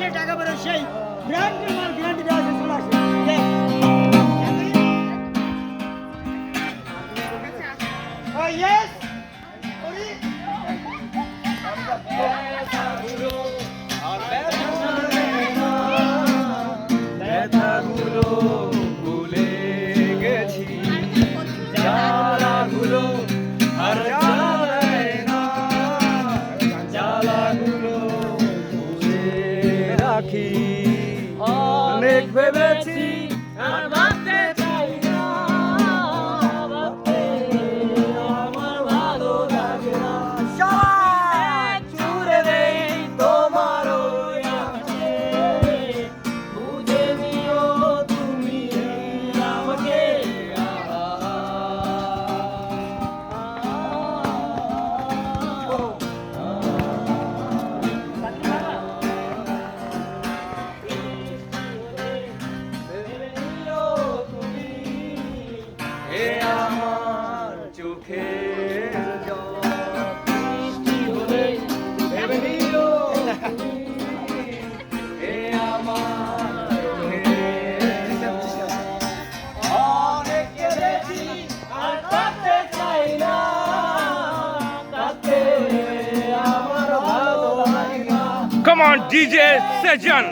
চাইলে টাকা পরে সেই ব্র্যান্ডের মাল গ্যারান্টি দেওয়া আছে, চলে আসে। Oh yes! ব্যথাগুলো ভুলে গেছি, জ্বালাগুলো আর জ্বালায় না, জ্বালাগুলো ভুলে রাখি। অনেক ভেবেছি আর ভাবতে চাই না, ভাবতে আমার ভালো লাগে না। সবাই ছুড়ে দেই তোমার ওই আঁচে, বুঝে নিও তুমি আমাকে। এ আমার চোখের জল, বৃষ্টি হলে ভেবে নিও তুমি। এ আমার চোখের জল, অনেক কেঁদেছি আর কাঁদতে চাই না, কাঁদতে আমার ভালো লাগে না। Come on, DJ Sejan.